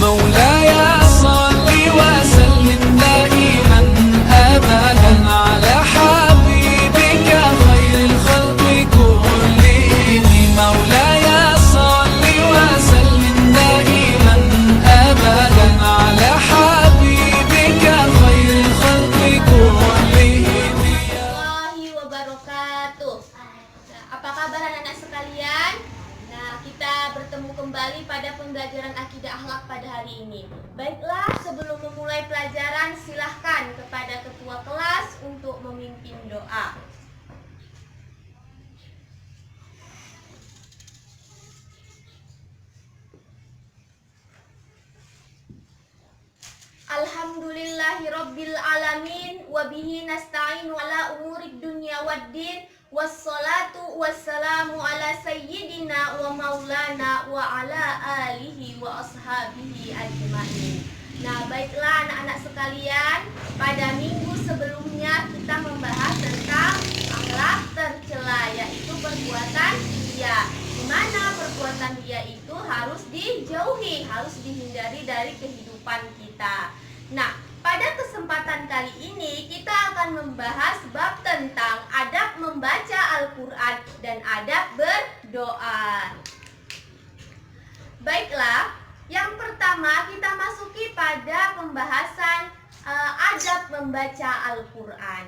مولاي صل وسلم دائما أبدا على حبيبك خير الخلق كلهم مولاي صل وسلم دائما أبدا على حبيبك خير الخلق كلهم. Warahmatullahi wabarakatuh. Apa kabar anak-anak sekalian? Kita bertemu kembali pada pembelajaran akidah akhlak pada hari ini. Baiklah, sebelum memulai pelajaran, silahkan kepada ketua kelas untuk memimpin doa. Alhamdulillahirabbil alamin wa bihi nasta'inu ala umurid dunya waddin wassalatu wassalamu ala sayyidina wa maulana wa ala alihi wa ashabihi ajma'in. Baiklah anak-anak sekalian, pada minggu sebelumnya kita membahas tentang akhlak tercela, yaitu perbuatan ria, di mana perbuatan ria itu harus dijauhi, harus dihindari dari kehidupan kita. Pada kesempatan kali ini kita akan membahas bab tentang adab membaca Al-Quran dan adab berdoa. Baiklah, yang pertama kita masuki pada pembahasan adab membaca Al-Quran.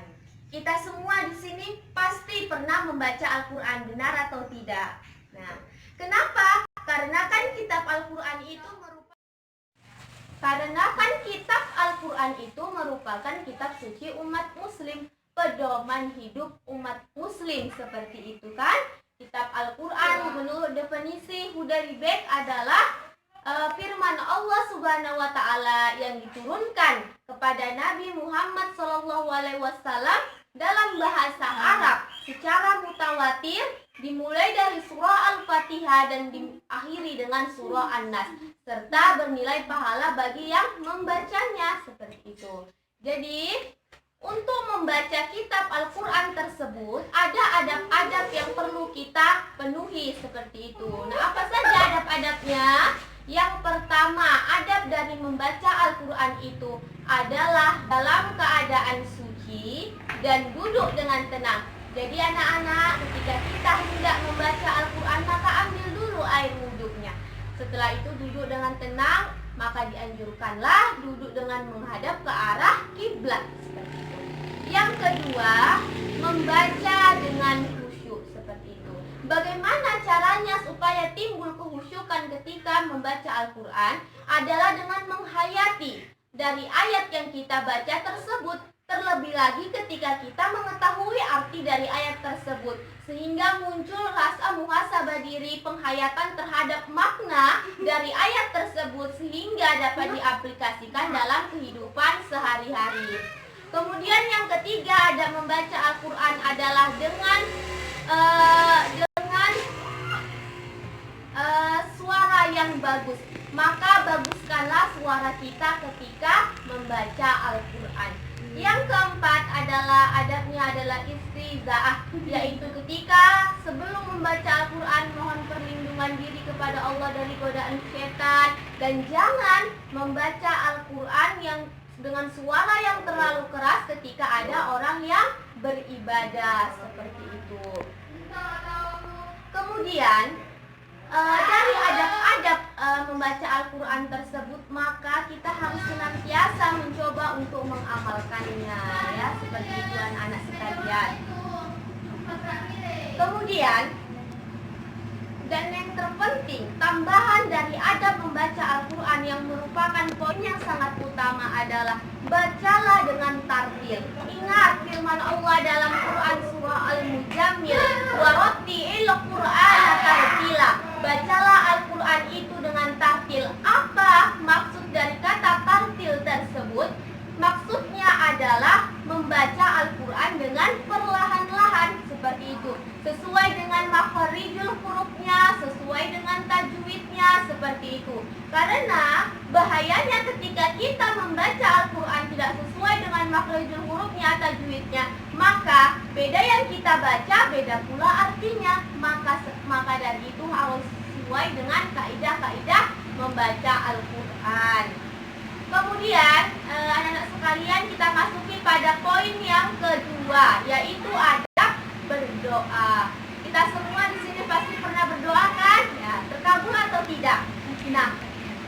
Kita semua di sini pasti pernah membaca Al-Quran, benar atau tidak? Kenapa? Karena kan kitab Al-Quran itu merupakan kitab suci umat muslim, pedoman hidup umat muslim, seperti itu kan? Kitab Al-Quran menurut definisi Hudalibek adalah firman Allah Subhanahu wa Ta'ala yang diturunkan kepada Nabi Muhammad SAW dalam bahasa Arab secara mutawatir, dimulai dari surah Al-Fatihah dan diakhiri dengan surah An-Nas, serta bernilai pahala bagi yang membacanya, seperti itu. Jadi, untuk membaca kitab Al-Quran tersebut ada adab-adab yang perlu kita penuhi, seperti itu. Apa saja adab-adabnya? Yang pertama, adab dari membaca Al-Quran itu adalah dalam keadaan suci dan duduk dengan tenang. Jadi anak-anak, ketika kita hendak membaca Al-Quran, maka ambil dulu air wuduknya. Setelah itu duduk dengan tenang, maka dianjurkanlah duduk dengan menghadap ke arah kiblat, seperti itu. Yang kedua, membaca dengan khusyuk, seperti itu. Bagaimana caranya supaya timbul kehusyukan ketika membaca Al-Quran? Adalah dengan menghayati dari ayat yang kita baca tersebut, terlebih lagi ketika kita mengetahui arti dari ayat tersebut, sehingga muncul rasa muhasabah diri, penghayatan terhadap makna dari ayat tersebut, sehingga dapat diaplikasikan dalam kehidupan sehari-hari. Kemudian yang ketiga, adab membaca Al-Quran adalah dengan suara yang bagus. Maka baguskanlah suara kita ketika membaca Al-Quran. Yang keempat adalah adabnya adalah isti'dzah, yaitu ketika sebelum membaca Al-Quran mohon perlindungan diri kepada Allah dari godaan setan, dan jangan membaca Al-Quran yang dengan suara yang terlalu keras ketika ada orang yang beribadah, seperti itu. Kemudian dari adab-adab membaca Al-Quran tersebut, maka kita harus senantiasa mencoba untuk mengamalkannya, ya, seperti itu anak-anak sekalian. Kemudian, dan yang terpenting, tambahan dari adab membaca Al-Quran yang merupakan poin yang sangat utama adalah bacalah dengan tartil. Ingat firman Allah dalam Quran surah Al-Mujammil, warattilil Qur'ana tartila. Bacalah Al-Quran itu dengan tartil. Apa maksud dari kata tartil tersebut? Maksudnya adalah membaca Al-Quran dengan perlahan-lahan, seperti itu, sesuai dengan makharijul hurufnya, sesuai dengan tajwidnya, seperti itu. Karena bahayanya ketika kita membaca Al-Quran tidak sesuai dengan makharijul hurufnya, tajwidnya, maka beda yang kita baca, beda pula artinya. Maka dari itu harus sesuai dengan kaidah-kaidah membaca Al-Quran. sekalian, kita masuki pada poin yang kedua, yaitu adab berdoa. Kita semua di sini pasti pernah berdoa kan? Ya, terkabul atau tidak? Nah,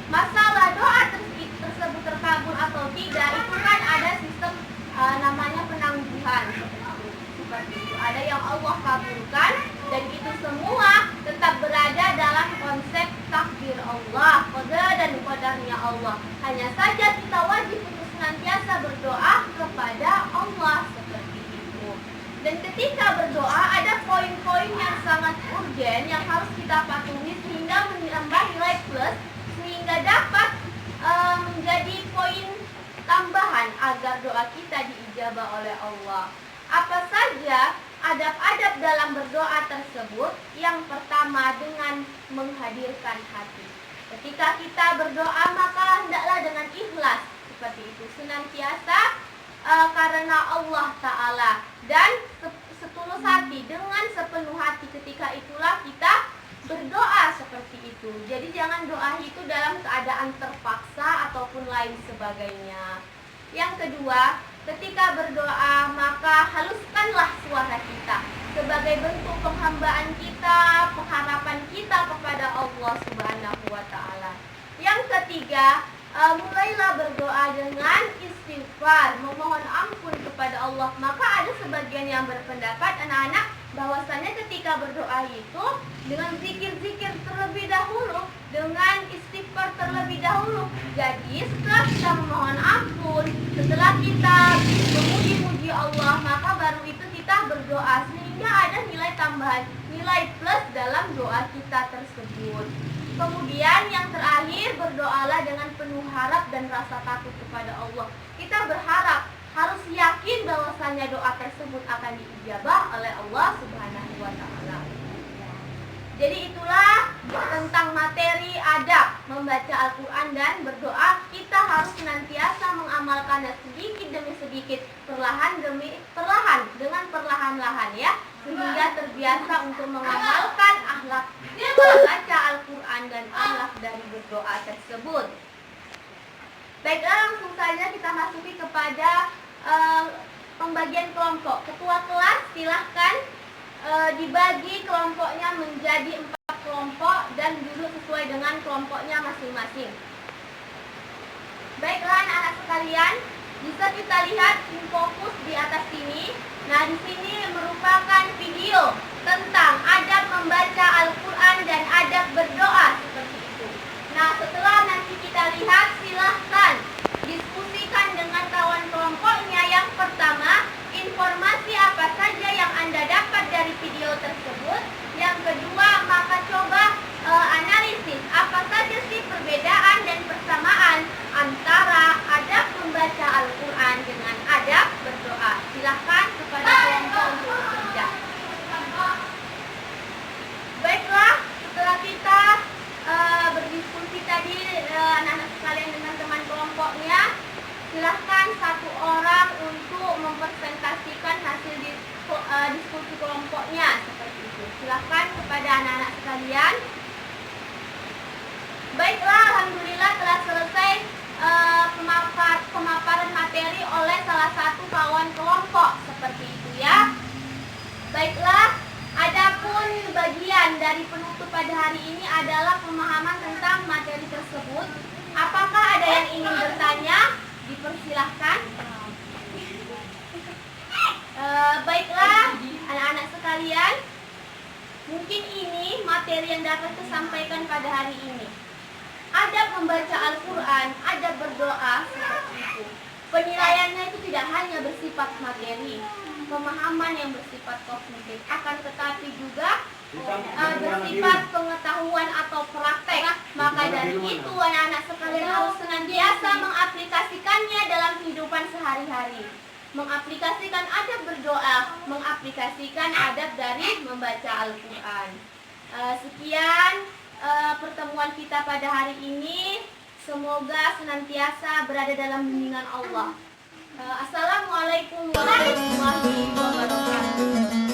masalah doa tersebut terkabul atau tidak itu kan ada sistem namanya penangguhan. Seperti itu. Ada yang Allah kabulkan dan itu semua tetap berada dalam konsep takdir Allah, qada dan qadarnya Allah. Hanya saja kita wajib untuk senantiasa berdoa kepada Allah seperti itu. Dan ketika berdoa ada poin-poin yang sangat urgen yang harus kita patuhi sehingga menambah nilai plus, sehingga dapat menjadi poin tambahan agar doa kita diijabah oleh Allah. Apa saja adab-adab dalam berdoa tersebut? Yang pertama, dengan menghadirkan hati. Ketika kita berdoa maka hendaklah dengan ikhlas, seperti itu, senantiasa karena Allah Ta'ala dan setulus hati, dengan sepenuh hati. Ketika itulah kita berdoa seperti itu. Jadi jangan doa itu dalam keadaan terpaksa ataupun lain sebagainya. Yang kedua, ketika berdoa maka haluskanlah suara kita sebagai bentuk penghambaan kita, pengharapan kita kepada Allah Subhanahu wa Ta'ala. Yang ketiga, mulailah berdoa dengan istighfar, memohon ampun kepada Allah. Maka ada sebagian yang berpendapat anak-anak bahwasanya ketika berdoa itu dengan zikir-zikir terlebih dahulu, dengan istighfar terlebih dahulu. Jadi setelah kita memohon ampun, setelah kita memuji-muji Allah, maka baru itu kita berdoa, sehingga ada nilai tambahan, nilai plus dalam doa kita tersebut. Kemudian yang terakhir, berdoalah dengan penuh harap dan rasa takut kepada Allah. Kita berharap, harus yakin bahwasanya doa tersebut akan diijabah oleh Allah Subhanahu wa Ta'ala. Jadi itulah tentang materi adab membaca Al-Quran dan berdoa. Kita harus senantiasa mengamalkannya sedikit demi sedikit, perlahan demi perlahan, dengan perlahan-lahan ya, sehingga terbiasa untuk mengamalkan akhlak membaca Al-Quran dan akhlak dari berdoa tersebut. Baiklah, langsung saja kita masuki kepada pembagian kelompok. Ketua kelas silahkan dibagi kelompoknya menjadi 4 kelompok dan duduk sesuai dengan kelompoknya masing-masing. Baiklah anak-anak sekalian, bisa kita lihat fokus di atas sini. Nah, di sini merupakan video tentang adab membaca Al-Quran dan adab berdoa seperti itu. Nah, setelah nanti kita lihat, silahkan diskusikan dengan kawan kelompoknya. Yang pertama, informasi apa saja yang Anda dapat dari video tersebut. Yang kedua, maka coba analisis apa saja sih perbedaan dan persamaan antara adab membaca Al-Quran dengan adab berdoa. Silahkan kepada kelompok untuk bekerja. Baiklah, setelah kita berdiskusi tadi anak-anak sekalian dengan teman kelompoknya, silahkan satu orang untuk mempresentasikan hasil diskusi kelompoknya seperti itu. Silahkan kepada anak-anak sekalian. Baiklah, alhamdulillah telah selesai pemaparan materi oleh salah satu kawan kelompok seperti itu ya. Baiklah, adapun bagian dari penutup pada hari ini adalah pemahaman tentang materi tersebut. Apakah ada yang ingin bertanya? Dipersilahkan. Baiklah anak-anak sekalian, mungkin ini materi yang dapat saya sampaikan pada hari ini. Adab membaca Al-Quran, adab berdoa seperti itu. Penilaiannya itu tidak hanya bersifat materi, pemahaman yang bersifat kognitif, akan tetapi juga bersifat pengetahuan atau praktek. Maka dari itu anak-anak sekalian harus senantiasa mengaplikasikannya dalam kehidupan sehari-hari. Mengaplikasikan adab berdoa, mengaplikasikan adab dari membaca Al-Quran. Sekian pertemuan kita pada hari ini. Semoga senantiasa berada dalam bimbingan Allah. Assalamualaikum warahmatullahi wabarakatuh.